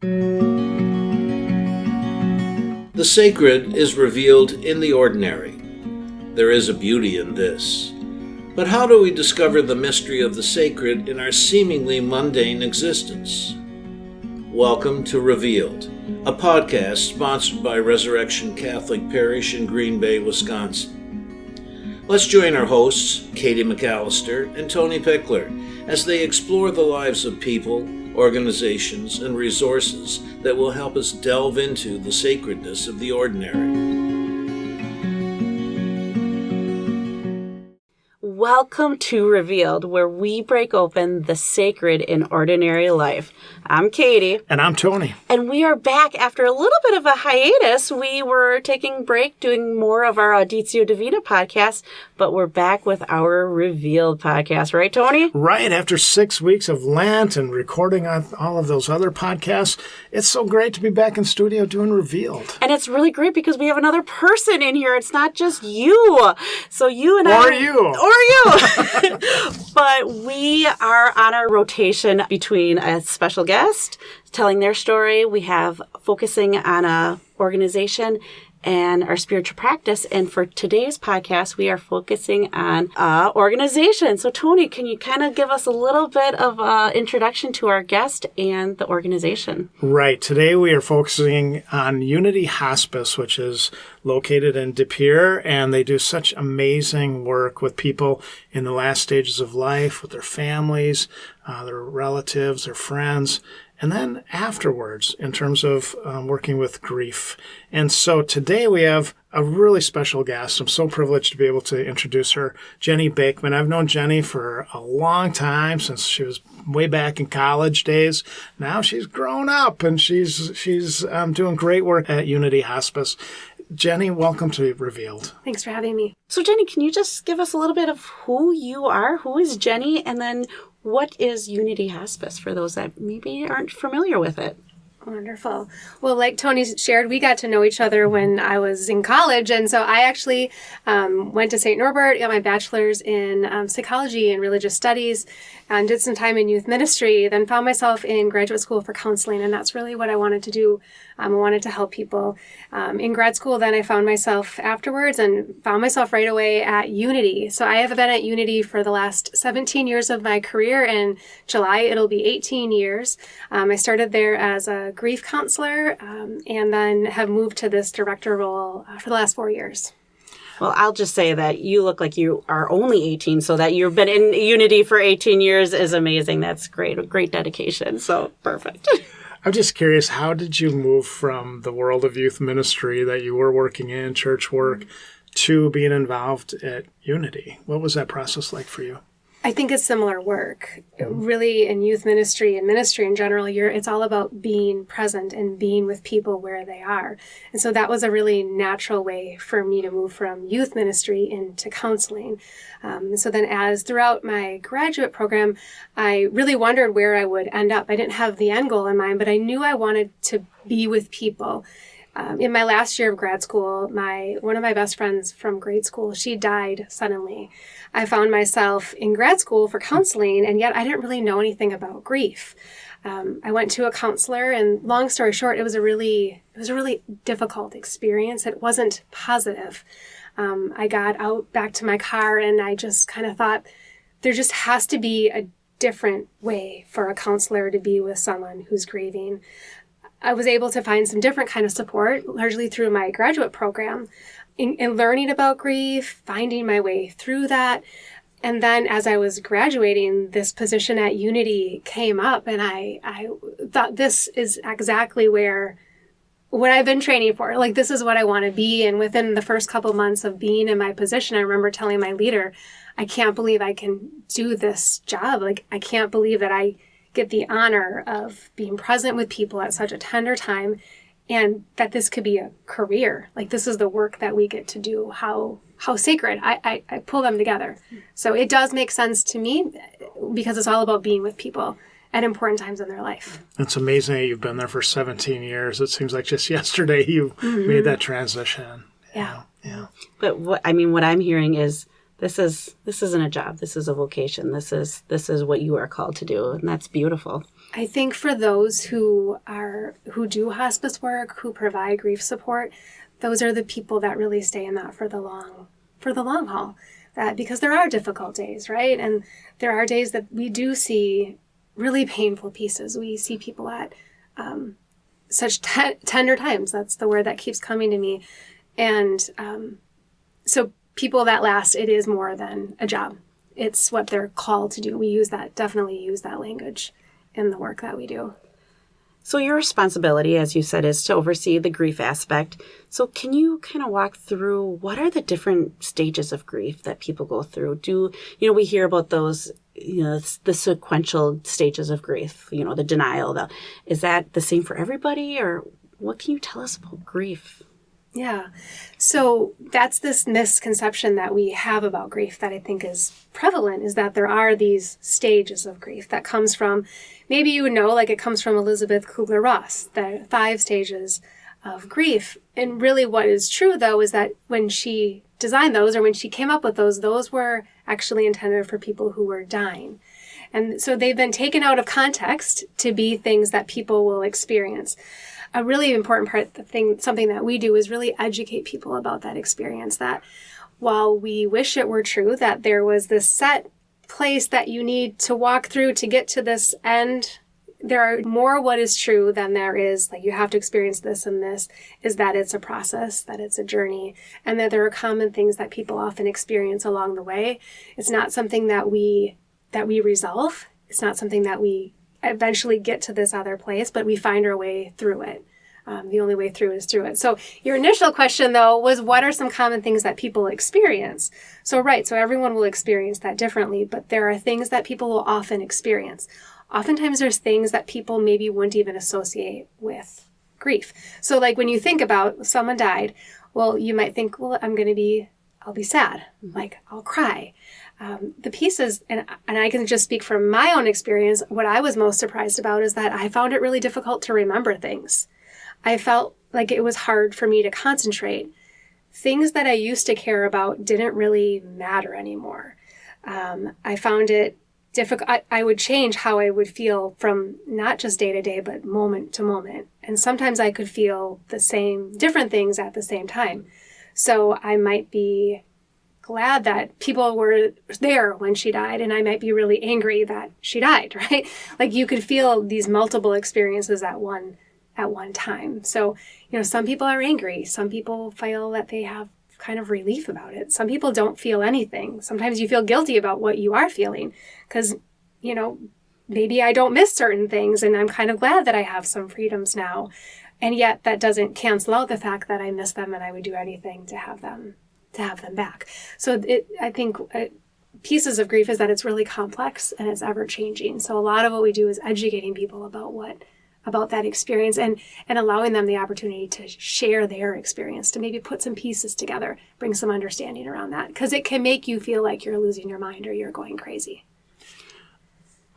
The sacred is revealed in the ordinary. There is a beauty in this. But how do we discover the mystery of the sacred in our seemingly mundane existence? Welcome to Revealed, a podcast sponsored by Resurrection Catholic Parish in Green Bay, Wisconsin. Let's join our hosts, Katie McAllister and Tony Pickler, as they explore the lives of people, organizations, and resources that will help us delve into the sacredness of the ordinary. Welcome to Revealed, where we break open the sacred in ordinary life. I'm Katie. And I'm Tony. And we are back after a little bit of a hiatus. We were taking a break doing more of our Auditio Divina podcast, but we're back with our Revealed podcast. Right, Tony? Right. After 6 weeks of Lent and recording on all of those other podcasts, it's so great to be back in studio doing Revealed. And it's really great because we have another person in here. It's not just you. So you and Or you. But we are on our rotation between a special guest telling their story. We have focusing on a organization and our spiritual practice. And for today's podcast, we are focusing on organization. So Tony, can you kind of give us a little bit of introduction to our guest and the organization? Right. Today we are focusing on Unity Hospice, which is located in De Pere, and they do such amazing work with people in the last stages of life, with their families, their relatives, their friends, and then afterwards in terms of working with grief. And so today we have a really special guest. I'm so privileged to be able to introduce her, Jenny Boeckman. I've known Jenny for a long time, since she was way back in college days. Now she's grown up and she's doing great work at Unity Hospice. Jenny, welcome to Revealed. Thanks for having me. So Jenny, can you just give us a little bit of who you are? Who is Jenny? And then what is Unity Hospice for those that maybe aren't familiar with it? Wonderful. Well, like Tony shared, we got to know each other when I was in college. And so I actually went to St. Norbert, got my bachelor's in psychology and religious studies, and did some time in youth ministry, then found myself in graduate school for counseling. And that's really what I wanted to do. I wanted to help people. In grad school, then I found myself afterwards and found myself right away at Unity. So I have been at Unity for the last 17 years of my career. In July, it'll be 18 years. I started there as a grief counselor and then have moved to this director role for the last 4 years. Well, I'll just say that you look like you are only 18, so that you've been in Unity for 18 years is amazing. That's great. A great dedication. So perfect. I'm just curious, how did you move from the world of youth ministry that you were working in, church work, to being involved at Unity? What was that process like for you? I think it's similar work. Really, in youth ministry and ministry in general, it's all about being present and being with people where they are. And so that was a really natural way for me to move from youth ministry into counseling. So then as throughout my graduate program, I really wondered where I would end up. I didn't have the end goal in mind, but I knew I wanted to be with people. In my last year of grad school, one of my best friends from grade school, she died suddenly. I found myself in grad school for counseling, and yet I didn't really know anything about grief. I went to a counselor, and long story short, it was a really difficult experience. It wasn't positive. I got out back to my car, and I just kind of thought, there just has to be a different way for a counselor to be with someone who's grieving. I was able to find some different kind of support, largely through my graduate program, in learning about grief, finding my way through that. And then as I was graduating, this position at Unity came up, and I thought, this is exactly what I've been training for. Like, this is what I want to be. And within the first couple months of being in my position, I remember telling my leader, I can't believe I can do this job. Like, I can't believe that I get the honor of being present with people at such a tender time, and that this could be a career. Like, this is the work that we get to do. How sacred. I pull them together. So it does make sense to me because it's all about being with people at important times in their life. It's amazing that you've been there for 17 years. It seems like just yesterday you made that transition. Yeah. But what I'm hearing is this isn't a job. This is a vocation. This is what you are called to do, and that's beautiful. I think for those who do hospice work, who provide grief support, those are the people that really stay in that for the long haul. That because there are difficult days, right? And there are days that we do see really painful pieces. We see people at such tender times. That's the word that keeps coming to me. And so people that last, it is more than a job. It's what they're called to do. We definitely use that language in the work that we do. So your responsibility, as you said, is to oversee the grief aspect. So can you kind of walk through what are the different stages of grief that people go through? We hear about those, the sequential stages of grief, the denial. Is that the same for everybody, or what can you tell us about grief? Yeah. So that's this misconception that we have about grief that I think is prevalent, is that there are these stages of grief that comes from, maybe you know, like it comes from Elizabeth Kubler-Ross, the 5 stages of grief. And really what is true, though, is that when she designed those, or when she came up with those were actually intended for people who were dying. And so they've been taken out of context to be things that people will experience. A really important part, something that we do is really educate people about that experience, that while we wish it were true that there was this set place that you need to walk through to get to this end, there are more what is true than there is, like you have to experience this and this, is that it's a process, that it's a journey, and that there are common things that people often experience along the way. It's not something that we resolve. It's not something that we eventually get to this other place, but we find our way through it. The only way through is through it. So your initial question, though, was what are some common things that people experience? So everyone will experience that differently, but there are things that people will often experience. Oftentimes there's things that people maybe wouldn't even associate with grief. So like when you think about someone died, well, you might think, well, I'll be sad, like I'll cry. The pieces, and I can just speak from my own experience, what I was most surprised about is that I found it really difficult to remember things. I felt like it was hard for me to concentrate. Things that I used to care about didn't really matter anymore. I found it difficult. I would change how I would feel from not just day to day, but moment to moment. And sometimes I could feel different things at the same time. So I might be glad that people were there when she died, and I might be really angry that she died, right? Like you could feel these multiple experiences at one time. So, some people are angry. Some people feel that they have kind of relief about it. Some people don't feel anything. Sometimes you feel guilty about what you are feeling because, maybe I don't miss certain things and I'm kind of glad that I have some freedoms now. And yet that doesn't cancel out the fact that I miss them and I would do anything to have them back. So I think pieces of grief is that it's really complex and it's ever changing. So a lot of what we do is educating people about that experience and allowing them the opportunity to share their experience, to maybe put some pieces together, bring some understanding around that, because it can make you feel like you're losing your mind or you're going crazy.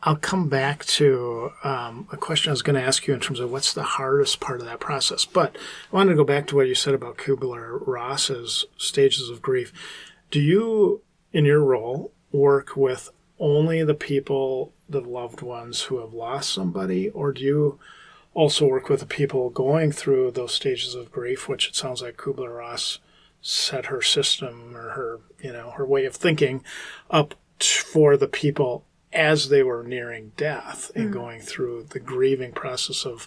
I'll come back to a question I was going to ask you in terms of what's the hardest part of that process. But I wanted to go back to what you said about Kubler-Ross's stages of grief. Do you, in your role, work with only the people, the loved ones who have lost somebody, or do you also work with the people going through those stages of grief, which it sounds like Kubler-Ross set her system or her way of thinking up for the people as they were nearing death and going through the grieving process of,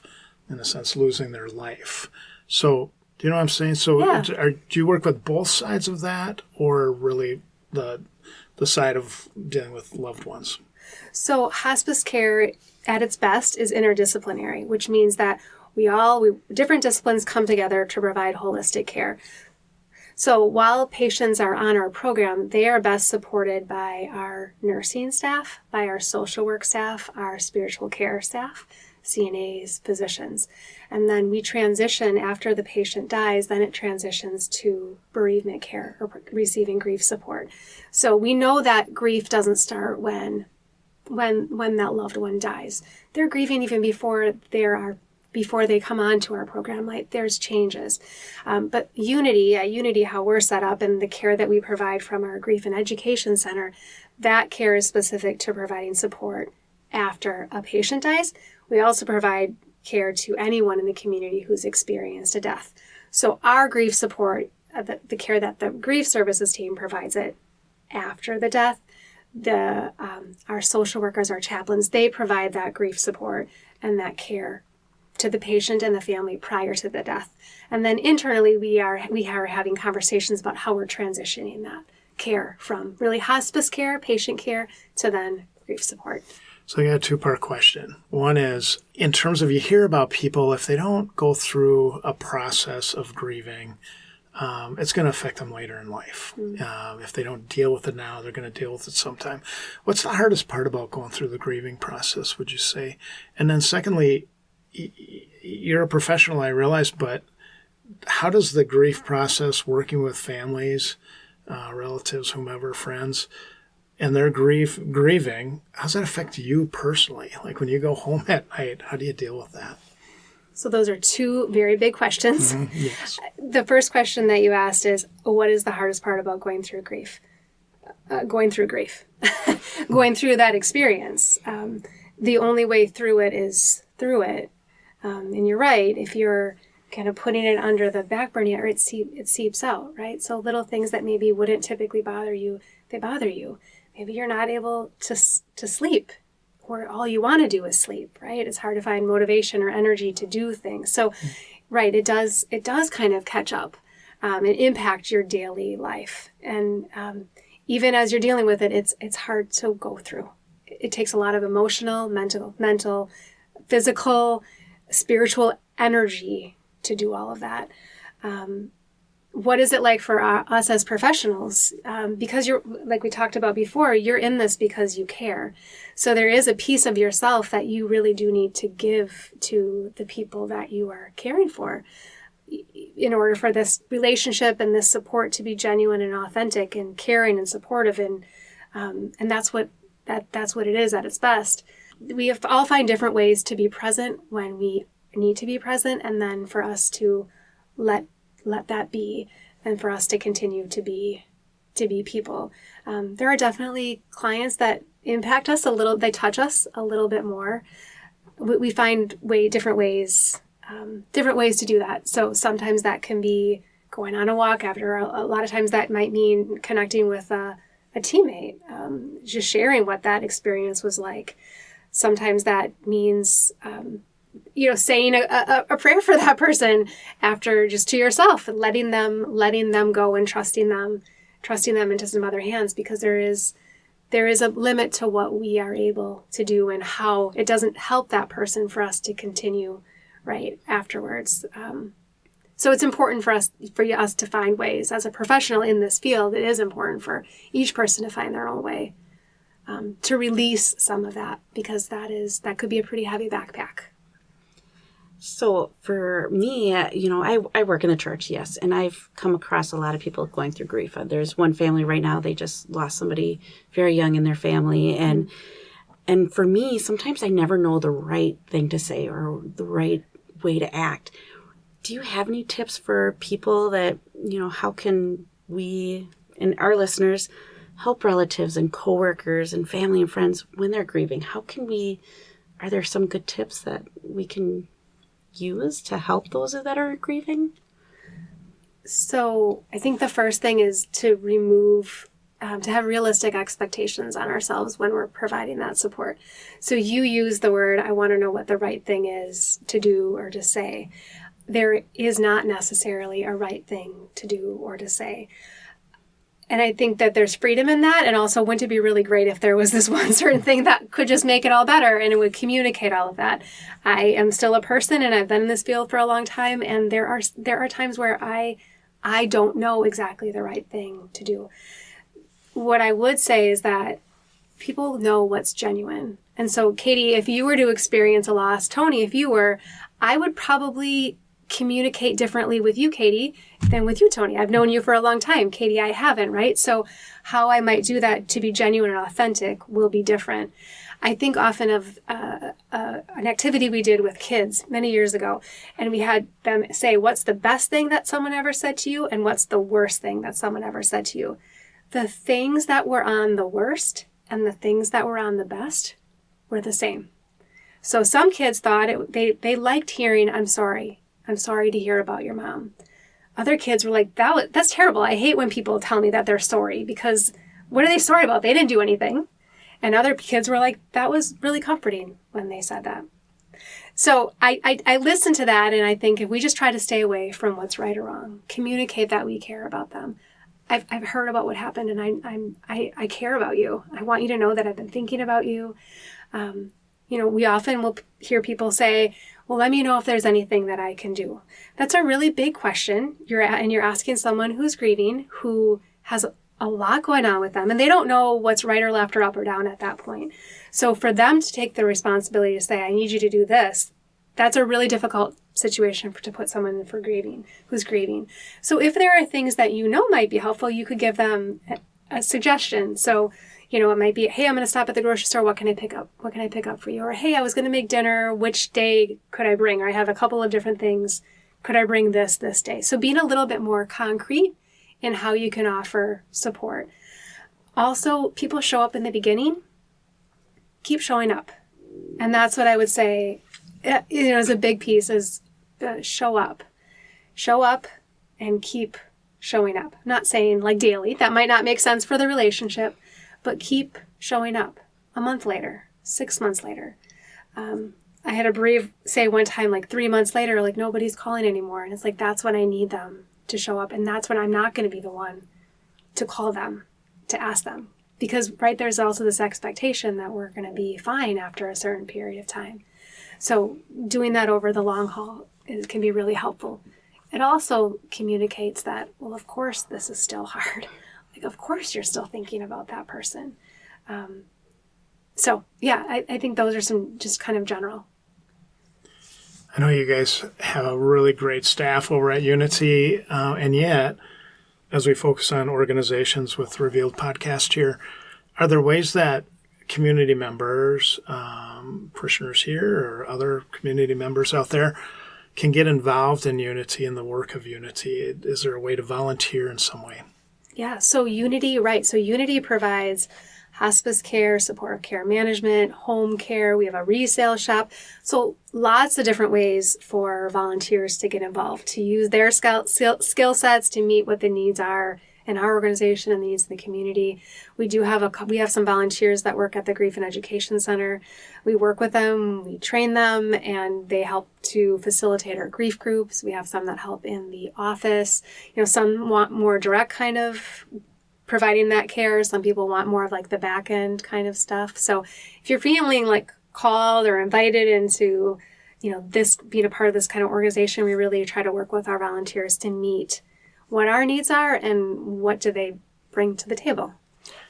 in a sense, losing their life. So, do you know what I'm saying? So, yeah. Do you work with both sides of that, or really the side of dealing with loved ones? So, hospice care at its best is interdisciplinary, which means that different disciplines come together to provide holistic care. So while patients are on our program, they are best supported by our nursing staff, by our social work staff, our spiritual care staff, CNAs, physicians. And then we transition after the patient dies, then it transitions to bereavement care or receiving grief support. So we know that grief doesn't start when that loved one dies. They're grieving even before they come on to our program, like there's changes. But Unity, how we're set up and the care that we provide from our Grief and Education Center, that care is specific to providing support after a patient dies. We also provide care to anyone in the community who's experienced a death. So our grief support, the care that the grief services team provides it after the death, our social workers, our chaplains, they provide that grief support and that care to the patient and the family prior to the death. And then internally, we are having conversations about how we're transitioning that care from really hospice care, patient care, to then grief support. So I got a two-part question. One is, in terms of, you hear about people, if they don't go through a process of grieving, it's going to affect them later in life. If they don't deal with it now, they're going to deal with it sometime. What's the hardest part about going through the grieving process, would you say? And then secondly, you're a professional, I realize, but how does the grief process, working with families, relatives, whomever, friends, and their grieving, how does that affect you personally? Like when you go home at night, how do you deal with that? So those are two very big questions. Yes. The first question that you asked is, what is the hardest part about going through grief? Going through that experience. The only way through it is through it. And you're right, if you're kind of putting it under the back burner, it seeps out, right? So little things that maybe wouldn't typically bother you, they bother you. Maybe you're not able to sleep, or all you want to do is sleep, right? It's hard to find motivation or energy to do things. So, right, it does kind of catch up and impact your daily life. And even as you're dealing with it, it's hard to go through. It takes a lot of emotional, mental, physical, spiritual energy to do all of that. What is it like for us as professionals? Because you're, like we talked about before, you're in this because you care. So there is a piece of yourself that you really do need to give to the people that you are caring for in order for this relationship and this support to be genuine and authentic and caring and supportive. And that's what it is at its best. We all find different ways to be present when we need to be present, and then for us to let that be, and for us to continue to be people. There are definitely clients that impact us a little, they touch us a little bit more. We find different ways to do that. So sometimes that can be going on a walk after, a lot of times that might mean connecting with a teammate, just sharing what that experience was like. Sometimes that means, saying a prayer for that person after, just to yourself, and letting them go and trusting them into some other hands, because there is a limit to what we are able to do and how it doesn't help that person for us to continue right afterwards. So it's important for us to find ways as a professional in this field. It is important for each person to find their own way to release some of that, because that could be a pretty heavy backpack. So for me, I work in the church, yes, and I've come across a lot of people going through grief. There's one family right now, they just lost somebody very young in their family, and for me, sometimes I never know the right thing to say or the right way to act. Do you have any tips for people that, how can we and our listeners help relatives and coworkers and family and friends when they're grieving? Are there some good tips that we can use to help those that are grieving? So I think the first thing is to have realistic expectations on ourselves when we're providing that support. So you use the word, I want to know what the right thing is to do or to say. There is not necessarily a right thing to do or to say. And I think that there's freedom in that. And also, wouldn't it be really great if there was this one certain thing that could just make it all better and it would communicate all of that? I am still a person, and I've been in this field for a long time. And there are times where I don't know exactly the right thing to do. What I would say is that people know what's genuine. And so, Katie, if you were to experience a loss, Tony, if you were, I would probably communicate differently with you, Katie, than with you, Tony. I've known you for a long time. Katie, I haven't, right? So how I might do that to be genuine and authentic will be different. I think often of an activity we did with kids many years ago, and we had them say, what's the best thing that someone ever said to you, and what's the worst thing that someone ever said to you? The things that were on the worst and the things that were on the best were the same. So some kids thought they liked hearing, I'm sorry to hear about your mom. Other kids were like, that's terrible. I hate when people tell me that they're sorry, because what are they sorry about? They didn't do anything. And other kids were like, that was really comforting when they said that. So I listen to that, and I think if we just try to stay away from what's right or wrong, communicate that we care about them. I've heard about what happened, and I care about you. I want you to know that I've been thinking about you. We often will hear people say, well, let me know if there's anything that I can do. That's a really big question. You're asking someone who's grieving, who has a lot going on with them, and they don't know what's right or left or up or down at that point. So for them to take the responsibility to say, I need you to do this, that's a really difficult situation to put someone in who's grieving. So if there are things that might be helpful, you could give them a suggestion. So, it might be, hey, I'm going to stop at the grocery store. What can I pick up? What can I pick up for you? Or, hey, I was going to make dinner. Which day could I bring? Or I have a couple of different things. Could I bring this day? So being a little bit more concrete in how you can offer support. Also, people show up in the beginning. Keep showing up. And that's what I would say, as a big piece is show up. Show up and keep showing up. I'm not saying like daily. That might not make sense for the relationship, but keep showing up. A month later, 6 months later. I had a bereaved say one time, like 3 months later, like nobody's calling anymore. And it's like, that's when I need them to show up. And that's when I'm not going to be the one to call them, to ask them. Because, right, there's also this expectation that we're going to be fine after a certain period of time. So doing that over the long haul can be really helpful. It also communicates that, well, of course, this is still hard. Like, of course, you're still thinking about that person. I think those are some just kind of general. I know you guys have a really great staff over at Unity, and yet, as we focus on organizations with Revealed podcast here, are there ways that community members, parishioners here or other community members out there can get involved in Unity and the work of Unity? Is there a way to volunteer in some way? Yeah, so Unity, right. So Unity provides hospice care, supportive care management, home care. We have a resale shop. So lots of different ways for volunteers to get involved, to use their skill sets to meet what the needs are in our organization and the needs of the community. We have some volunteers that work at the Grief and Education Center. We work with them, we train them, and they help to facilitate our grief groups. We have some that help in the office. Some want more direct kind of providing that care. Some people want more of like the back end kind of stuff. So if you're feeling like called or invited into, this being a part of this kind of organization, we really try to work with our volunteers to meet what our needs are and what do they bring to the table.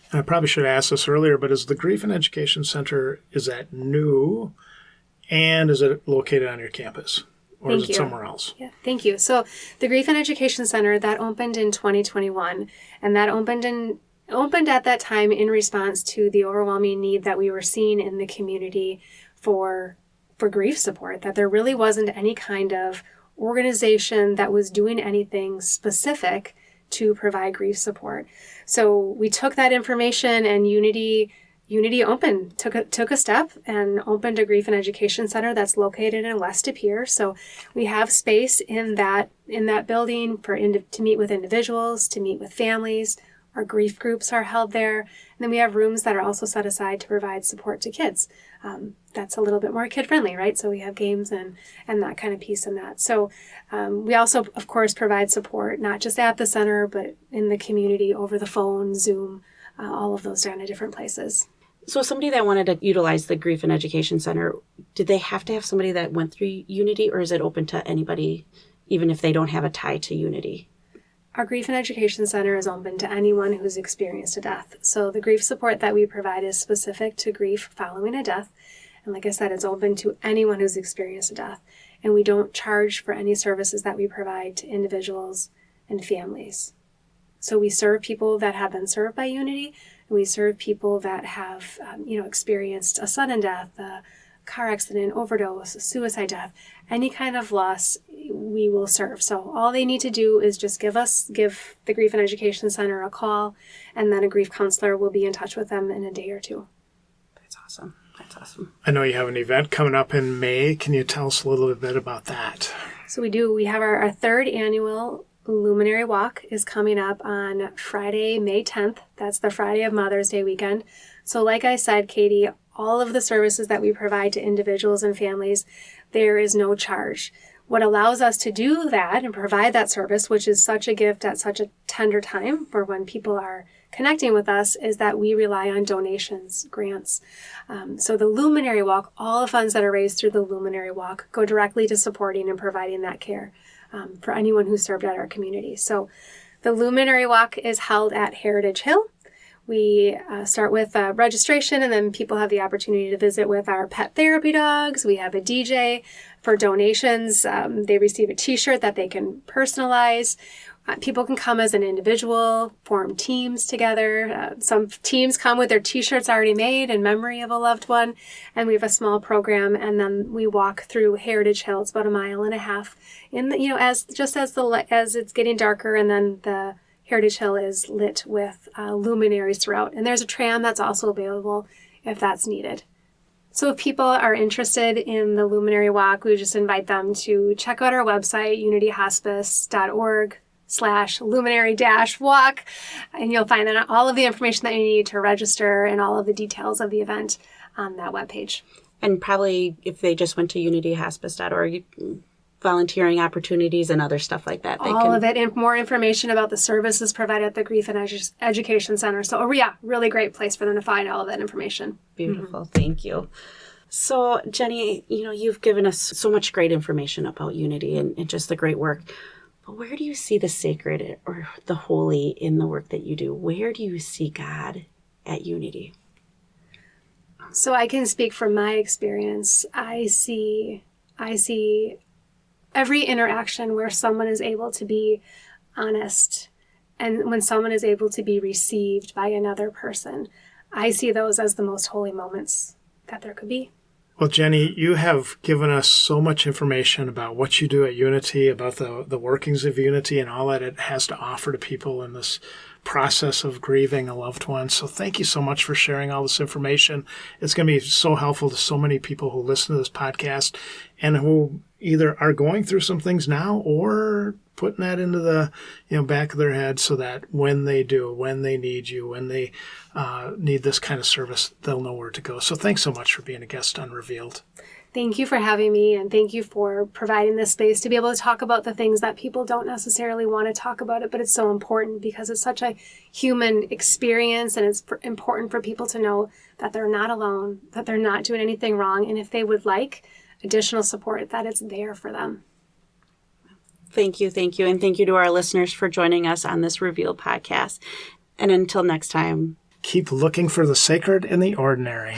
And I probably should have asked this earlier, but is the Grief and Education Center, is that new, and is it located on your campus? Or is it somewhere else? Yeah, thank you. So the Grief and Education Center, that opened in 2021, and that opened at that time in response to the overwhelming need that we were seeing in the community for grief support, that there really wasn't any kind of organization that was doing anything specific to provide grief support. So we took that information, and Unity took a step and opened a Grief and Education Center that's located in West De Pere. So we have space in that building to meet with individuals, to meet with families. Our grief groups are held there. And then we have rooms that are also set aside to provide support to kids. That's a little bit more kid-friendly, right? So we have games and that kind of piece in that. So we also, of course, provide support, not just at the center, but in the community, over the phone, Zoom, all of those down at different places. So somebody that wanted to utilize the Grief and Education Center, did they have to have somebody that went through Unity, or is it open to anybody, even if they don't have a tie to Unity? Our Grief and Education Center is open to anyone who's experienced a death. So the grief support that we provide is specific to grief following a death. And like I said, it's open to anyone who's experienced a death. And we don't charge for any services that we provide to individuals and families. So we serve people that have been served by Unity, and we serve people that have, experienced a sudden death, a car accident, overdose, a suicide death, any kind of loss, we will serve. So all they need to do is just give the Grief and Education Center a call, and then a grief counselor will be in touch with them in a day or two. That's awesome. That's awesome. I know you have an event coming up in May. Can you tell us a little bit about that? So we do. We have our third annual Luminary Walk is coming up on Friday, May 10th. That's the Friday of Mother's Day weekend. So like I said, Katie, all of the services that we provide to individuals and families, there is no charge. What allows us to do that and provide that service, which is such a gift at such a tender time for when people are connecting with us, is that we rely on donations, grants. So the Luminary Walk, all the funds that are raised through the Luminary Walk go directly to supporting and providing that care for anyone who served at our community. So the Luminary Walk is held at Heritage Hill. We start with registration, and then people have the opportunity to visit with our pet therapy dogs. We have a DJ. For donations, they receive a t-shirt that they can personalize. People can come as an individual, form teams together. Some teams come with their t-shirts already made in memory of a loved one. And we have a small program, and then we walk through Heritage Hill. It's about 1.5 miles in the, as it's getting darker, and then the Heritage Hill is lit with luminaries throughout. And there's a tram that's also available if that's needed. So if people are interested in the Luminary Walk, we just invite them to check out our website, unityhospice.org/luminary-walk, and you'll find that all of the information that you need to register and all of the details of the event on that webpage. And probably if they just went to unityhospice.org, volunteering opportunities and other stuff like that. All of it, and more information about the services provided at the Grief and Education Center. So, really great place for them to find all of that information. Beautiful. Mm-hmm. Thank you. So, Jenny, you've given us so much great information about Unity and just the great work. But where do you see the sacred or the holy in the work that you do? Where do you see God at Unity? So I can speak from my experience. I see every interaction where someone is able to be honest and when someone is able to be received by another person. I see those as the most holy moments that there could be. Well, Jenny, you have given us so much information about what you do at Unity, about the workings of Unity and all that it has to offer to people in this process of grieving a loved one. So thank you so much for sharing all this information. It's going to be so helpful to so many people who listen to this podcast and who either are going through some things now or putting that into the back of their head so that when they need you, when they need this kind of service, they'll know where to go. So thanks so much for being a guest on Revealed. Thank you for having me, and thank you for providing this space to be able to talk about the things that people don't necessarily want to talk about it, but it's so important because it's such a human experience, and it's important for people to know that they're not alone, that they're not doing anything wrong, and if they would like additional support, that it's there for them. Thank you, and thank you to our listeners for joining us on this Revealed podcast. And until next time, keep looking for the sacred in the ordinary.